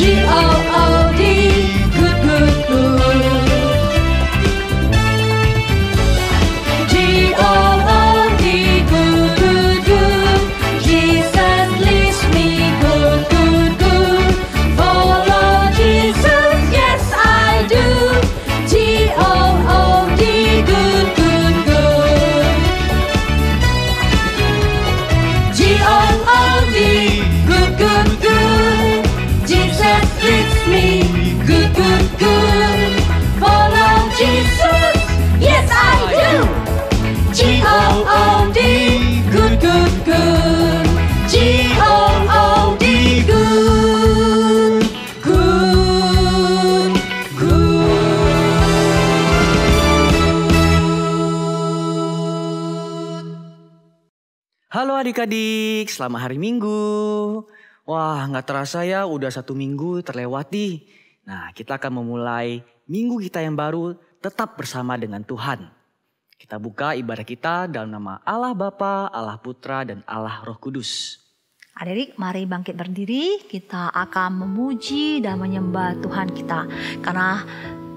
G-O-O-D, good, good, good. G-O-O-D, good, good, good. Jesus leads me, good, good, good. Follow Jesus, yes I do. G-O-O-D, good, good, good. G-O-O-D, good, good, good. Jesus leads me, good, good, good. Follow Jesus, yes I do. G-O-O-D, good, good, good. G-O-O-D, good, good, good. Halo adik-adik, selamat hari Minggu. Wah, nggak terasa ya udah 1 minggu terlewati. Nah, kita akan memulai minggu kita yang baru tetap bersama dengan Tuhan. Kita buka ibadah kita dalam nama Allah Bapa, Allah Putra, dan Allah Roh Kudus. Adik-adik, mari bangkit berdiri. Kita akan memuji dan menyembah Tuhan kita. Karena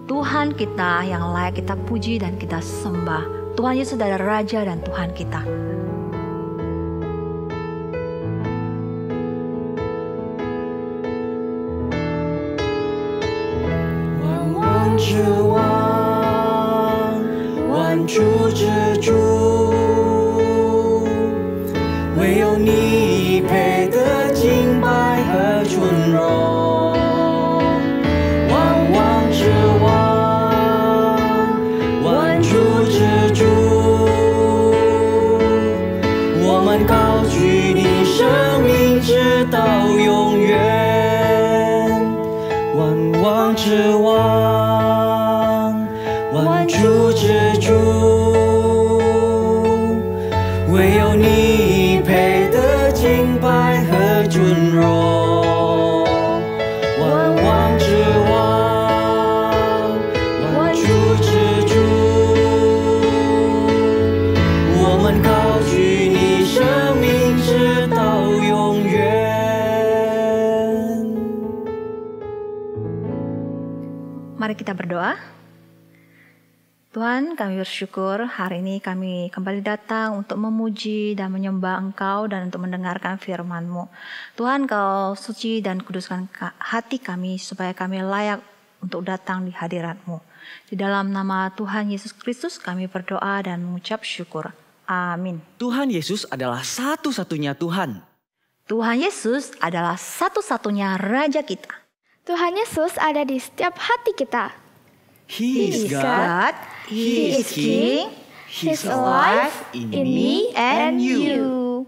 Tuhan kita yang layak kita puji dan kita sembah. Tuhan Yesus adalah Raja dan Tuhan kita. Mari kita berdoa. Tuhan, kami bersyukur hari ini kami kembali datang untuk memuji dan menyembah Engkau dan untuk mendengarkan firman-Mu. Tuhan, Kau suci dan kuduskan hati kami supaya kami layak untuk datang di hadirat-Mu. Di dalam nama Tuhan Yesus Kristus kami berdoa dan mengucap syukur. Amin. Tuhan Yesus adalah satu-satunya Tuhan. Tuhan Yesus adalah satu-satunya Raja kita. Tuhan Yesus ada di setiap hati kita. He is God, He is King, He's alive in me and you.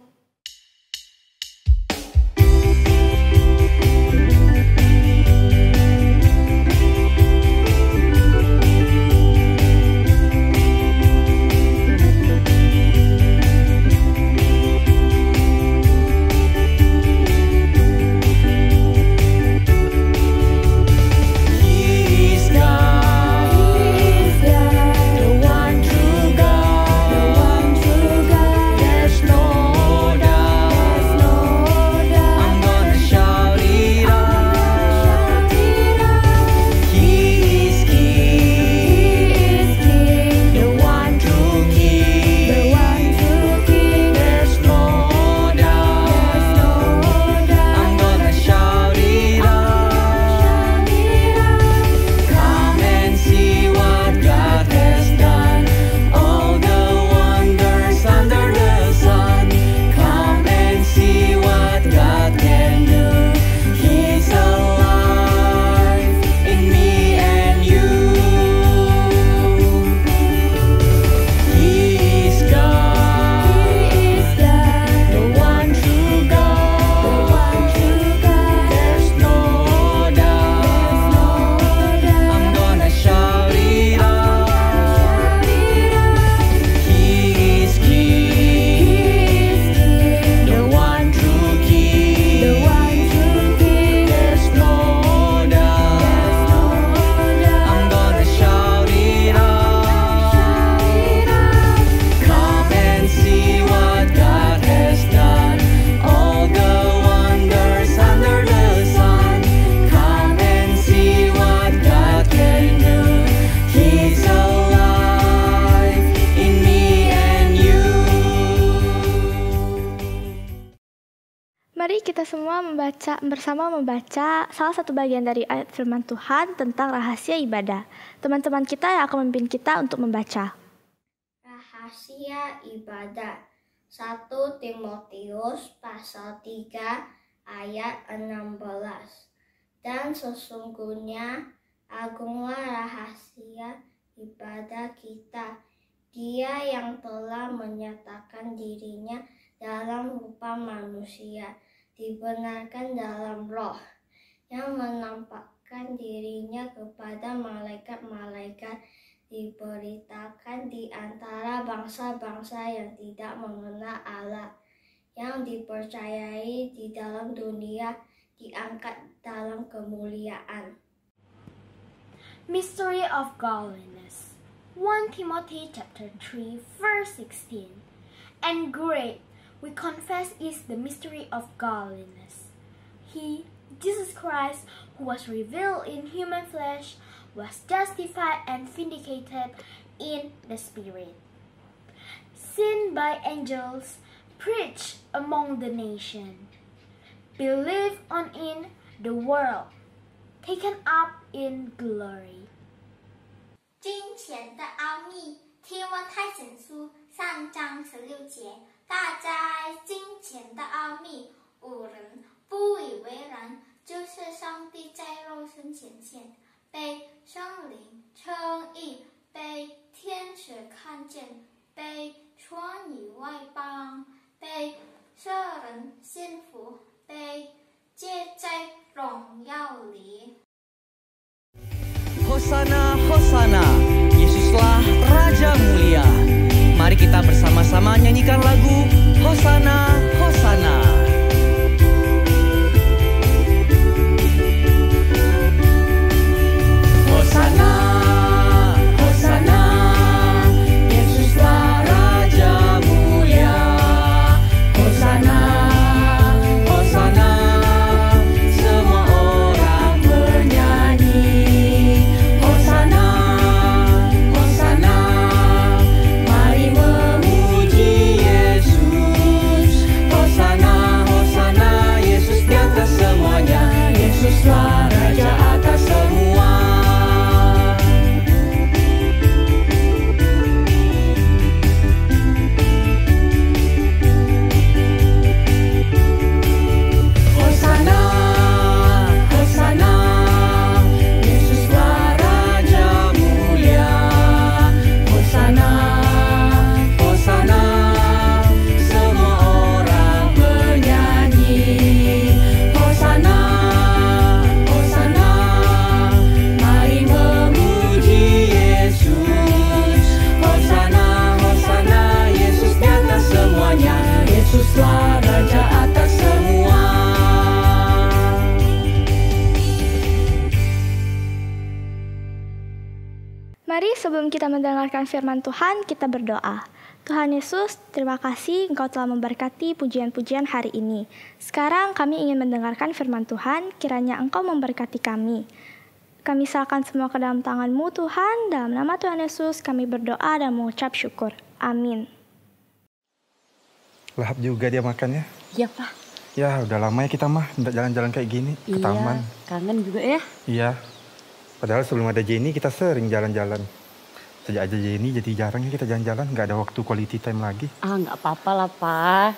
The one true God. There's no kita semua bersama membaca salah satu bagian dari ayat firman Tuhan tentang rahasia ibadah. Teman-teman kita yang akan memimpin kita untuk membaca. Rahasia ibadah 1 Timotius pasal 3 ayat 16. Dan sesungguhnya agunglah rahasia ibadah kita, Dia yang telah menyatakan dirinya dalam rupa manusia, dibenarkan dalam roh, yang menampakkan dirinya kepada malaikat-malaikat, diberitakan di antara bangsa-bangsa yang tidak mengenal Allah, yang dipercayai di dalam dunia, diangkat dalam kemuliaan. Mystery of Godliness. 1 Timothy chapter 3 verse 16. And great, we confess, is the mystery of godliness. He, Jesus Christ, who was revealed in human flesh, was justified and vindicated in the Spirit, seen by angels, preached among the nation, believed on in the world, taken up in glory. 金钱的奥秘，提摩太前书3章16节。大哉金钱的奥秘，五人不以为然，就是上帝在肉身显现，被圣灵称义，被天使看见，被传于外邦，被世人信服，被接在荣耀里。 Hosana, Hosana, Yesuslah Raja Mulia. Mari kita bersama-sama nyanyikan lagu Hosana, Hosana. Hosana, Hosana, Yesuslah Raja Mulia. Hosana, Hosana, semua orang bernyanyi. Hosana, Hosana, mari memuji Yesus. Hosana, Hosana, Yesus di atas semuanya. Yesuslah Raja atas semua. Hosana, Hosana, Yesuslah Raja Mulia. Hosana, Hosana, semua orang bernyanyi. Hosana, Hosana, mari memuji Yesus. Hosana, Hosana, Yesus di atas semuanya. Yesuslah Raja atas semua. Mari sebelum kita mendengarkan firman Tuhan, kita berdoa. Tuhan Yesus, terima kasih Engkau telah memberkati pujian-pujian hari ini. Sekarang kami ingin mendengarkan firman Tuhan, kiranya Engkau memberkati kami. Kami serahkan semua ke dalam tangan-Mu Tuhan, dalam nama Tuhan Yesus kami berdoa dan mengucap syukur. Amin. Lahap juga dia makannya. Iya, Pak. Ya udah lama ya kita mah nggak jalan-jalan kayak gini ke taman. Kangen juga ya. Iya. Padahal sebelum ada Jenny kita sering jalan-jalan. Sejak ada Jenny jadi jarang ya kita jalan-jalan. Nggak ada waktu quality time lagi. Nggak apa-apa lah, Pak.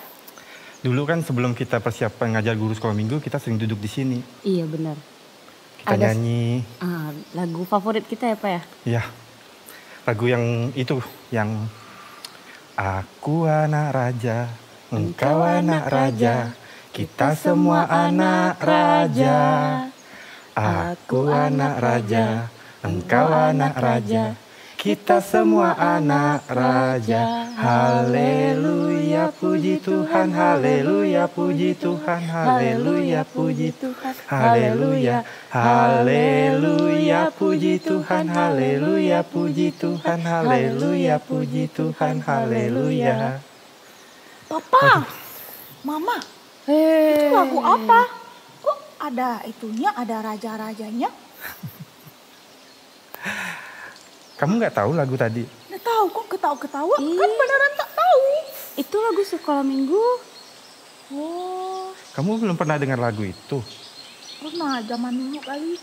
Dulu kan sebelum kita persiapan ngajar guru sekolah minggu kita sering duduk di sini. Iya benar. Kita nyanyi. Lagu favorit kita ya, Pak ya? Iya. Lagu yang itu yang Aku anak raja, engkau anak raja, kita semua anak raja. Aku anak raja, engkau anak raja, kita semua anak raja. Haleluya, puji Tuhan, haleluya, puji Tuhan, haleluya, puji Tuhan, haleluya, haleluya, puji Tuhan, haleluya, puji Tuhan, haleluya, puji Tuhan, haleluya. Papa, Mama, itu lagu apa? Kok ada itunya, ada raja-rajanya? Kamu nggak tahu lagu tadi? Nggak tahu, kok ketawa-ketawa? Kan beneran tak tahu. Itu lagu sekolah minggu. Oh, Kamu belum pernah dengar lagu itu? Pernah, zaman dulu kali.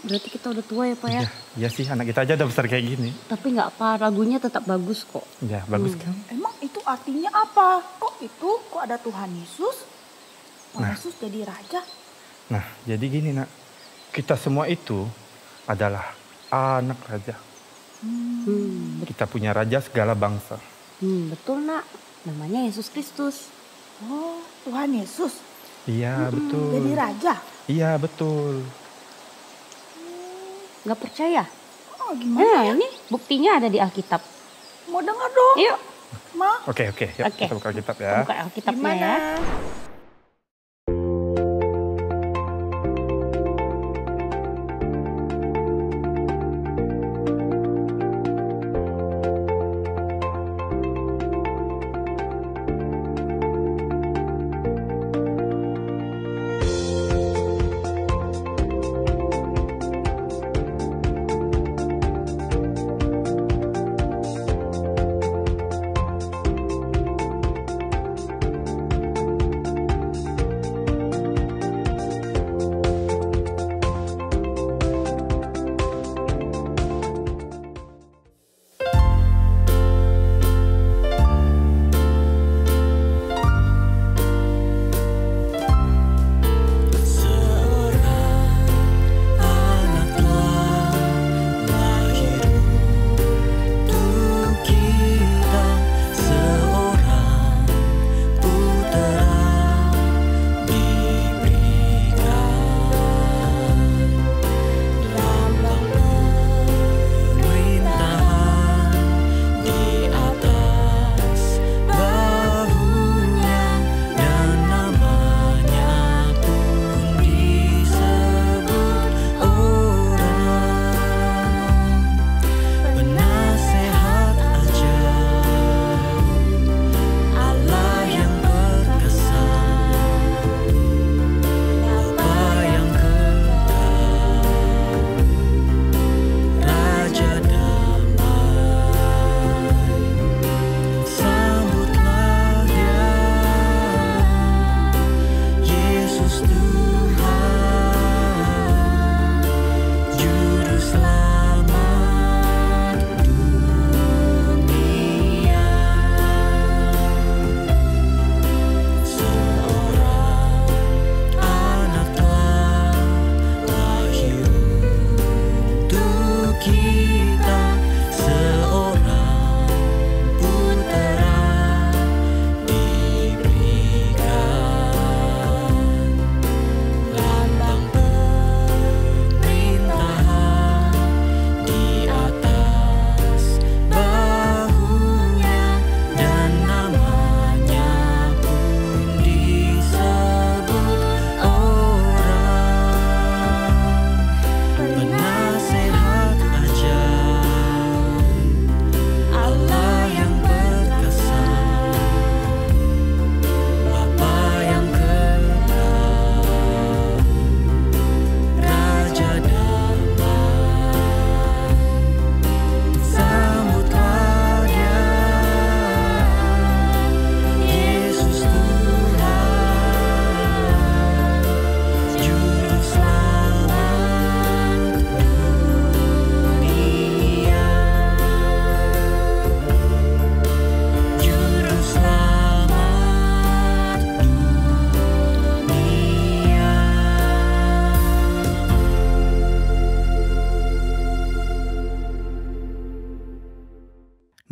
Berarti kita udah tua ya Pak ya? Iya sih, anak kita aja udah besar kayak gini. Tapi nggak apa, lagunya tetap bagus kok. Ya, bagus kan? Emang itu artinya apa? Kok ada Tuhan Yesus? Tuhan Nah. Yesus jadi raja? Nah, jadi gini nak. Kita semua itu adalah anak raja. Kita punya raja segala bangsa. Betul nak, namanya Yesus Kristus. Oh, Tuhan Yesus Iya, betul. jadi raja? Iya, betul. Nggak percaya? Oh, gimana? Ini buktinya ada di Alkitab. Mau dengar dong? Yuk. Ma? Oke. Yuk, kita buka Alkitab ya. Buka Alkitabnya Gimana? ya.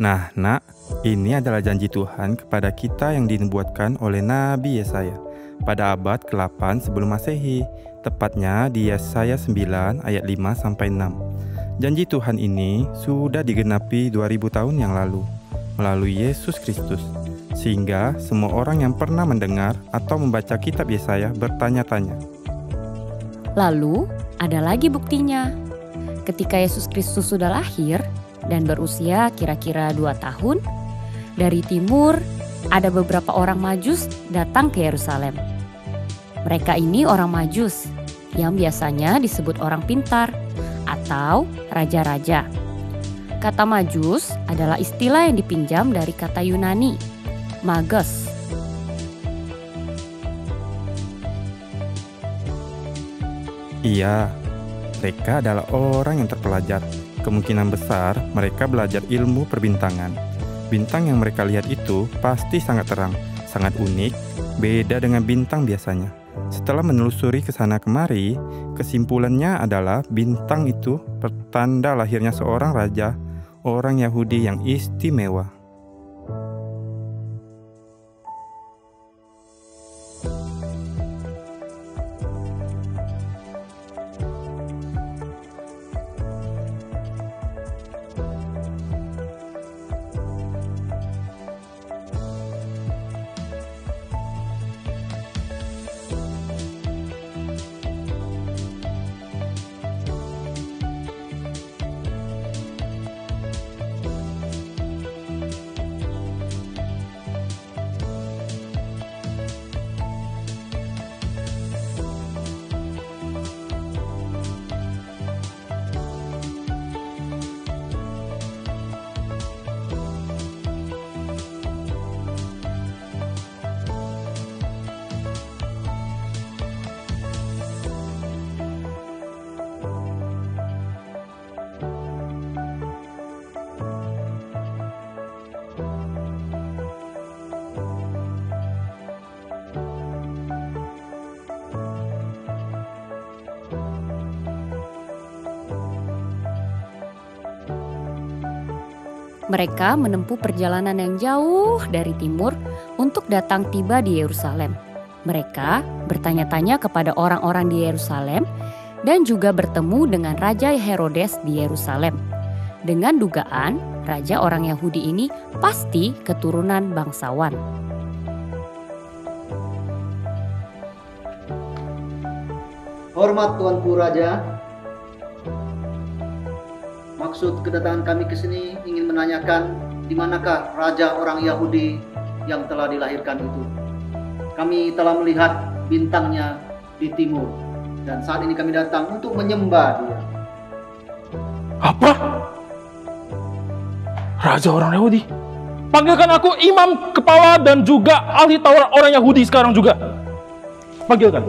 Nah, nak, ini adalah janji Tuhan kepada kita yang dinubuatkan oleh Nabi Yesaya pada abad ke-8 sebelum Masehi, tepatnya di Yesaya 9 ayat 5-6. Janji Tuhan ini sudah digenapi 2000 tahun yang lalu melalui Yesus Kristus, sehingga semua orang yang pernah mendengar atau membaca kitab Yesaya bertanya-tanya. Lalu, ada lagi buktinya. Ketika Yesus Kristus sudah lahir dan berusia kira-kira 2 tahun, dari timur ada beberapa orang Majus datang ke Yerusalem. Mereka ini orang Majus yang biasanya disebut orang pintar atau raja-raja. Kata Majus adalah istilah yang dipinjam dari kata Yunani, magos. Iya, mereka adalah orang yang terpelajar. Kemungkinan besar mereka belajar ilmu perbintangan. Bintang yang mereka lihat itu pasti sangat terang, sangat unik, beda dengan bintang biasanya. Setelah menelusuri ke sana kemari, kesimpulannya adalah bintang itu pertanda lahirnya seorang raja, orang Yahudi yang istimewa. Mereka menempuh perjalanan yang jauh dari timur untuk datang tiba di Yerusalem. Mereka bertanya-tanya kepada orang-orang di Yerusalem dan juga bertemu dengan Raja Herodes di Yerusalem. Dengan dugaan, raja orang Yahudi ini pasti keturunan bangsawan. Hormat Tuanku Raja, maksud kedatangan kami ke sini ingin menanyakan di manakah raja orang Yahudi yang telah dilahirkan itu. Kami telah melihat bintangnya di timur dan saat ini kami datang untuk menyembah dia. Apa? Raja orang Yahudi? Panggilkan aku imam kepala dan juga ahli Taurat orang Yahudi sekarang juga. Panggilkan.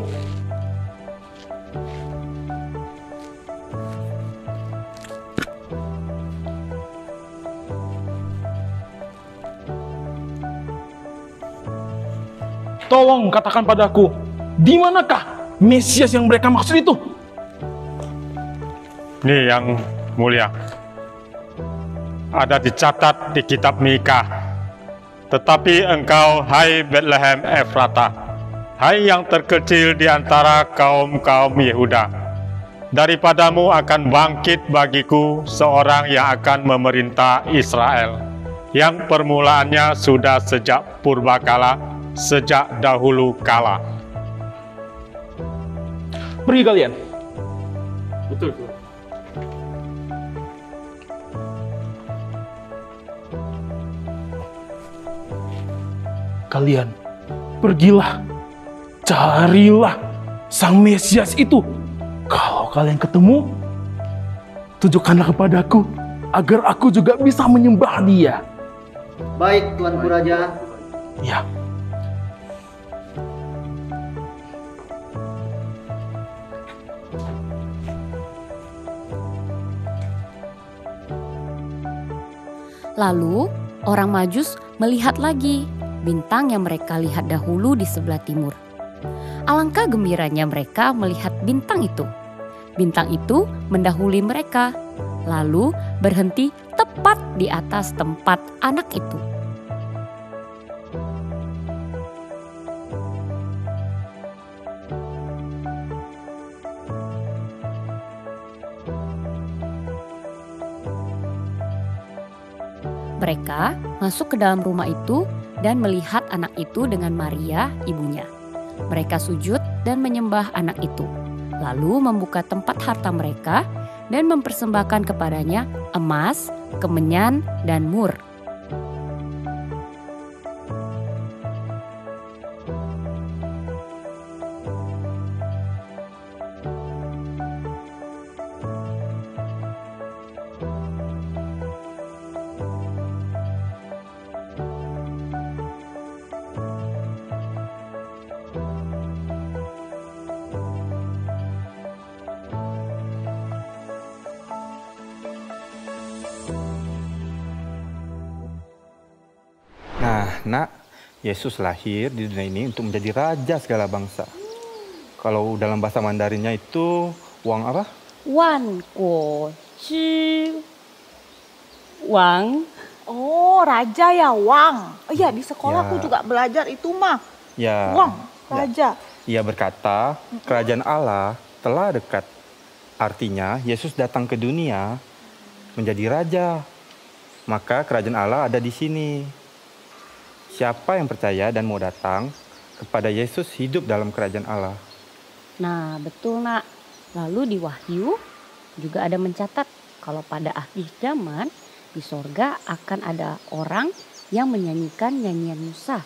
Tolong katakan padaku, di manakah Mesias yang mereka maksud itu? Ini yang mulia, ada dicatat di kitab Mika. Tetapi engkau, hai Bethlehem Efrata, hai yang terkecil di antara kaum-kaum Yehuda, daripadamu akan bangkit bagiku seorang yang akan memerintah Israel, yang permulaannya sudah sejak purbakala, sejak dahulu kala. Pergi kalian. Betul. Kalian pergilah, carilah sang Mesias itu. Kalau kalian ketemu, tunjukkanlah kepadaku agar aku juga bisa menyembah dia. Baik, Tuanku Raja. Ya. Lalu orang Majus melihat lagi bintang yang mereka lihat dahulu di sebelah timur. Alangkah gembiranya mereka melihat bintang itu. Bintang itu mendahului mereka, lalu berhenti tepat di atas tempat anak itu. Mereka masuk ke dalam rumah itu dan melihat anak itu dengan Maria, ibunya. Mereka sujud dan menyembah anak itu, lalu membuka tempat harta mereka dan mempersembahkan kepadanya emas, kemenyan, dan mur. Nak, Yesus lahir di dunia ini untuk menjadi raja segala bangsa. Kalau dalam bahasa Mandarinnya itu Wang apa? Wan Guo Zhi Wang. Oh, raja ya, Wang. Iya, di sekolah Ya. aku juga belajar itu mah. Ya. Wang, raja. Ia berkata, kerajaan Allah telah dekat. Artinya, Yesus datang ke dunia menjadi raja. Maka kerajaan Allah ada di sini. Siapa yang percaya dan mau datang kepada Yesus hidup dalam kerajaan Allah. Nah, betul nak. Lalu di Wahyu juga ada mencatat kalau pada akhir zaman di sorga akan ada orang yang menyanyikan nyanyian Musa,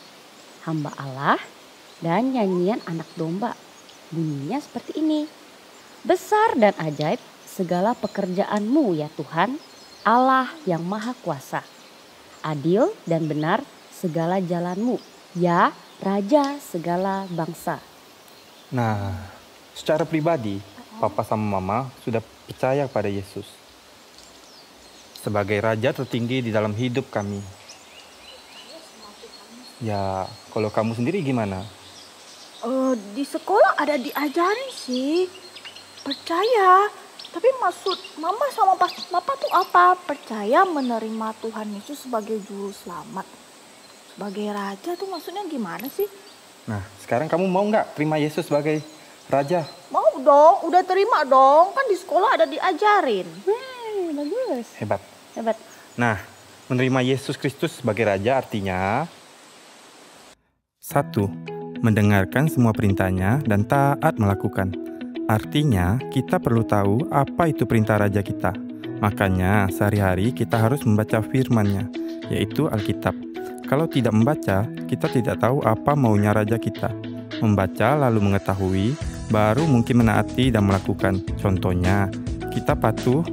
hamba Allah, dan nyanyian anak domba. Bunyinya seperti ini. Besar dan ajaib segala pekerjaanmu ya Tuhan, Allah yang maha kuasa. Adil dan benar segala jalanmu, ya Raja segala bangsa. Nah, secara pribadi, Papa sama Mama sudah percaya pada Yesus sebagai Raja tertinggi di dalam hidup kami. Ya, kalau kamu sendiri gimana? Di sekolah ada diajarin sih. Percaya. Tapi maksud Mama sama Papa tuh apa? Percaya menerima Tuhan Yesus sebagai juru selamat. Sebagai raja tuh maksudnya gimana sih? Nah, sekarang kamu mau nggak terima Yesus sebagai Raja? Mau dong, udah terima dong. Kan di sekolah ada diajarin. Bagus. Hebat. Hebat. Nah, menerima Yesus Kristus sebagai Raja artinya 1. Mendengarkan semua perintahnya dan taat melakukan. Artinya, kita perlu tahu apa itu perintah Raja kita. Makanya, sehari-hari kita harus membaca firman-Nya, yaitu Alkitab. Kalau tidak membaca, kita tidak tahu apa maunya Raja kita. Membaca lalu mengetahui, baru mungkin menaati dan melakukan. Contohnya, kita patuh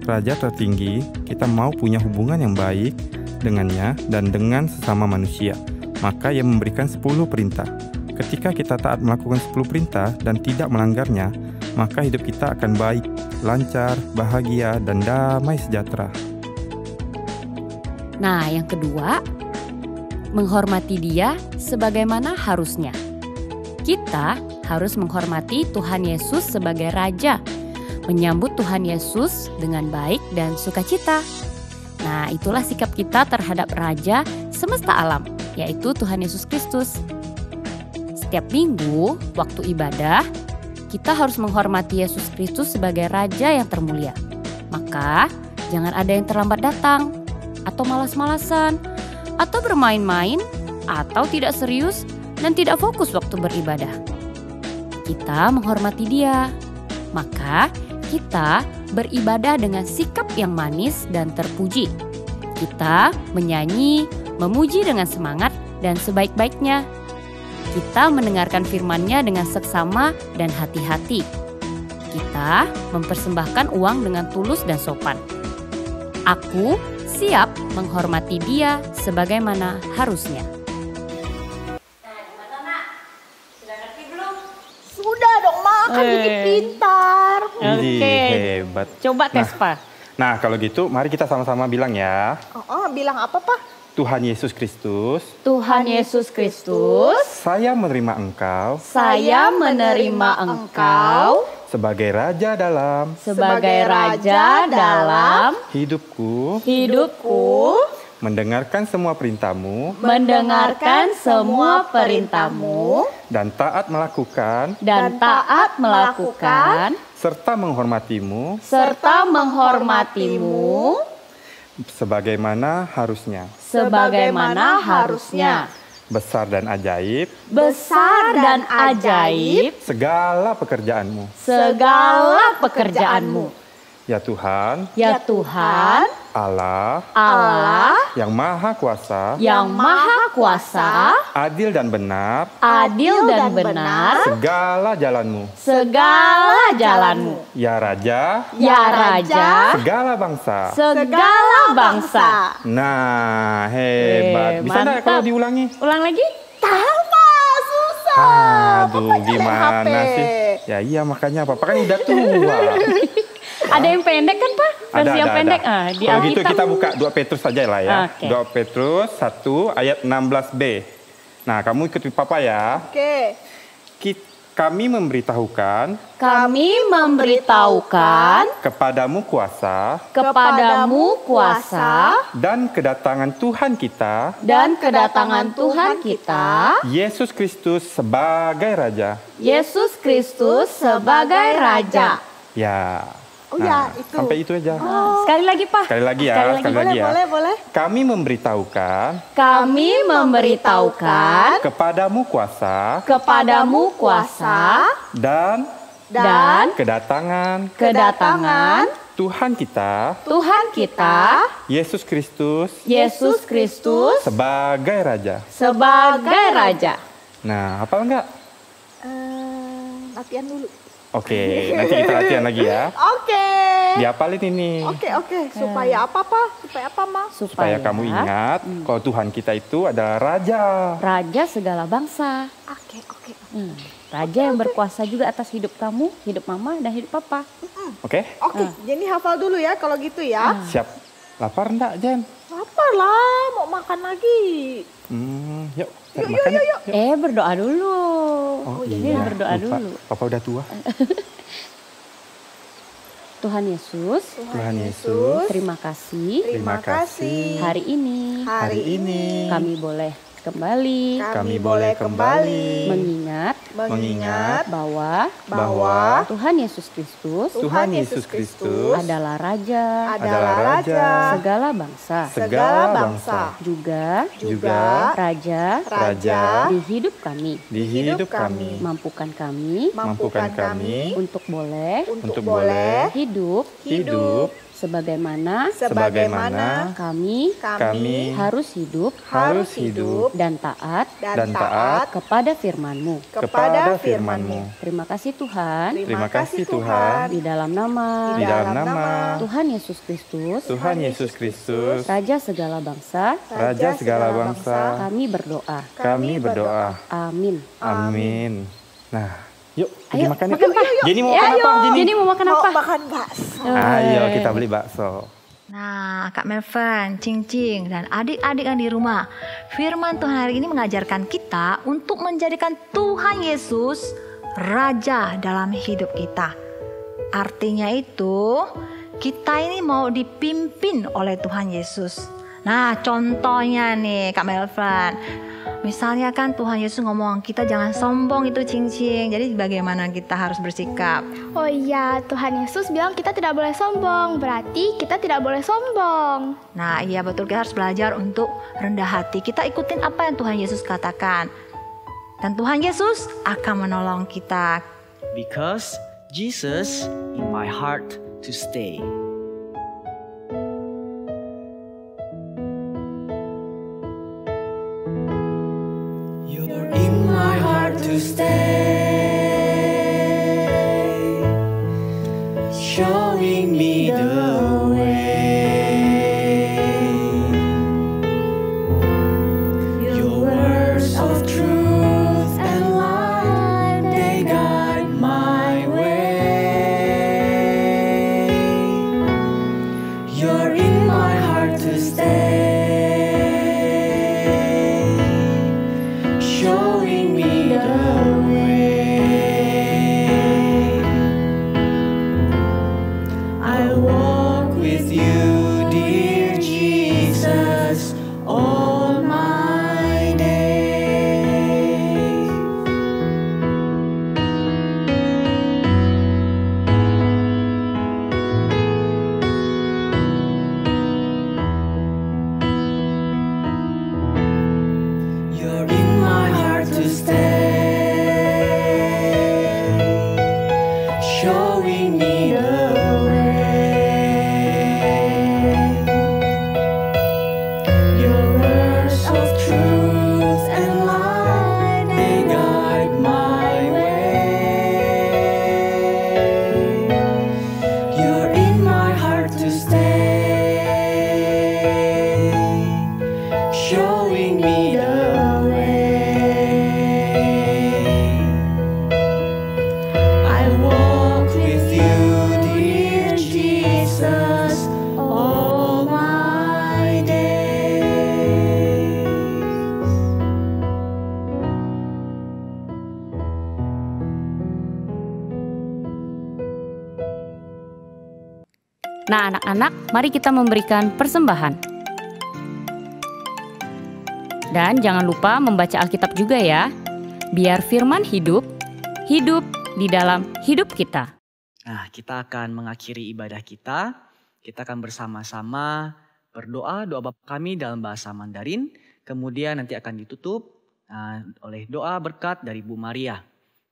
Raja tertinggi, kita mau punya hubungan yang baik dengannya dan dengan sesama manusia. Maka ia memberikan 10 perintah. Ketika kita taat melakukan 10 perintah dan tidak melanggarnya, maka hidup kita akan baik, lancar, bahagia, dan damai sejahtera. Nah, yang kedua, menghormati Dia sebagaimana harusnya. Kita harus menghormati Tuhan Yesus sebagai Raja, menyambut Tuhan Yesus dengan baik dan sukacita. Nah, itulah sikap kita terhadap Raja semesta alam, yaitu Tuhan Yesus Kristus. Setiap minggu, waktu ibadah, kita harus menghormati Yesus Kristus sebagai Raja yang termulia. Maka, jangan ada yang terlambat datang, atau malas-malasan, atau bermain-main, atau tidak serius dan tidak fokus waktu beribadah. Kita menghormati Dia, maka kita beribadah dengan sikap yang manis dan terpuji. Kita menyanyi, memuji dengan semangat dan sebaik-baiknya. Kita mendengarkan firman-Nya dengan seksama dan hati-hati. Kita mempersembahkan uang dengan tulus dan sopan. Aku siap menghormati Dia sebagaimana harusnya. Nah, gimana nak? Sudah ngerti belum? Sudah dong, Ma. Kan jadi pintar. Oke. Hebat. Coba tes, Pak. Nah, kalau gitu mari kita sama-sama bilang ya. Bilang apa, Pak? Tuhan Yesus Kristus, Tuhan Yesus Kristus, saya menerima Engkau saya menerima Engkau sebagai Raja dalam hidupku, mendengarkan semua perintah-Mu, dan taat melakukan, serta menghormatimu, sebagaimana harusnya. Besar dan ajaib, segala pekerjaanmu. Ya Tuhan, Allah, yang Maha Kuasa, adil dan benar, segala jalanmu. Ya Raja, segala bangsa. Nah, hebat. Bisa nggak kalau diulangi? Ulang lagi? Tahu, Pak. Susah. Aduh, gimana sih? Ya iya, makanya Papa kan udah tua. Ada yang pendek kan, Pak? Versi yang pendek di Kalau gitu Alkitab. kita buka 2 Petrus saja lah ya. Oke. 2 Petrus 1 ayat 16b. Nah, kamu ikuti Papa ya. Oke. Kami memberitahukan kepadamu kuasa dan kedatangan Tuhan kita Yesus Kristus sebagai Raja. Ya. Oh ya, itu. Sampai itu aja. Sekali lagi, Pak. Sekali lagi ya. Boleh. Kami memberitahukan kepadamu kuasa dan kedatangan Tuhan kita Yesus Kristus sebagai Raja. Nah, hafal enggak? Latihan dulu. Oke, nanti kita latihan lagi ya. Oke. Dihafalin ini. Oke. Supaya apa, Pak? Supaya apa, Ma? Supaya kamu ingat kalau Tuhan kita itu adalah Raja segala bangsa. Oke. Raja yang berkuasa juga atas hidup kamu, hidup Mama, dan hidup Papa. Oke? Jadi hafal dulu ya kalau gitu ya. Siap. Lapar enggak, Jen? Lapar lah, mau makan lagi. Yuk. Berdoa dulu. Iya. Berdoa Lupa. dulu. Papa udah tua. Tuhan Yesus, terima kasih. Hari ini kami boleh kembali mengingat bahwa Tuhan Yesus Kristus adalah Raja segala bangsa juga Raja di hidup kami. Mampukan kami untuk boleh hidup sebagaimana kami harus hidup dan taat kepada firman-Mu. Terima kasih Tuhan. Di dalam nama Tuhan Yesus Kristus, Raja segala bangsa, kami berdoa. Amin. Nah, yuk pergi makan yuk. Pak. Jenny mau makan apa? Jenny mau makan apa? Makan bakso. Ayo kita beli bakso. Nah, Kak Melvan, Cing, dan adik-adik yang di rumah, firman Tuhan hari ini mengajarkan kita untuk menjadikan Tuhan Yesus Raja dalam hidup kita. Artinya itu, kita ini mau dipimpin oleh Tuhan Yesus. Nah, contohnya nih Kak Melvan, misalnya kan Tuhan Yesus ngomong kita jangan sombong itu Cing. Jadi bagaimana kita harus bersikap? Oh iya, Tuhan Yesus bilang kita tidak boleh sombong. Berarti kita tidak boleh sombong. Nah iya betul, kita harus belajar untuk rendah hati. Kita ikutin apa yang Tuhan Yesus katakan. Dan Tuhan Yesus akan menolong kita. Because Jesus in my heart to stay. You're in my heart to stay, showing me the way. Your words of truth and light, they guide my way. You're in my heart to stay, showing me the way. I walk with you, dear Jesus, all my days. You're in my heart to stay, showing me the way. Your words of truth and light, they guide my way. You're in my heart to stay, showing me the way. I walk with you, Nah anak-anak, mari kita memberikan persembahan. Dan jangan lupa membaca Alkitab juga ya. Biar firman hidup di dalam hidup kita. Nah, kita akan mengakhiri ibadah kita. Kita akan bersama-sama berdoa, doa Bapa kami dalam bahasa Mandarin. Kemudian nanti akan ditutup oleh doa berkat dari Bu Maria.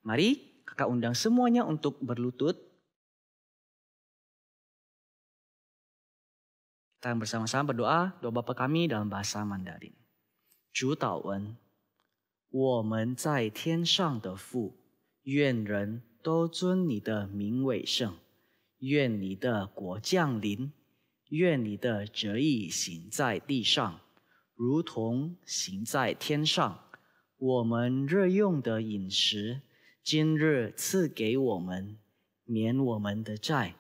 Mari kakak undang semuanya untuk berlutut. Kita akan bersama-sama berdoa, doa Bapa kami dalam bahasa Mandarin. 主祷文，我们在天上的父，愿人都尊你的名为圣，愿你的国降临，愿你的旨意行在地上，如同行在天上。我们日用的饮食，今日赐给我们，免我们的债，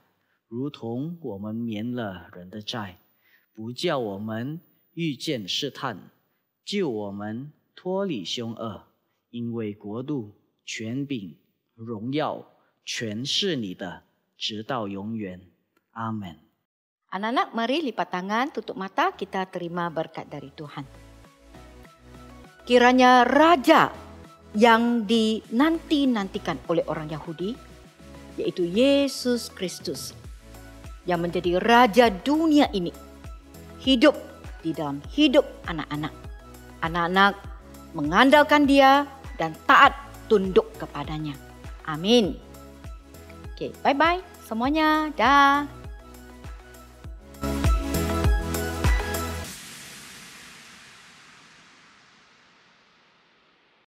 如同我们免了人的债，不叫我们遇见试探，救我们脱离凶恶，因为国度、权柄、荣耀，全是你的，直到永远。阿门。 Anak-anak, mari lipat tangan, tutup mata, kita terima berkat dari Tuhan. Kiranya Raja yang dinanti-nantikan oleh orang Yahudi, yaitu Yesus Kristus, yang menjadi Raja dunia ini, hidup di dalam hidup anak-anak. Anak-anak mengandalkan Dia dan taat tunduk kepadanya. Amin. Oke, bye-bye semuanya. Dah.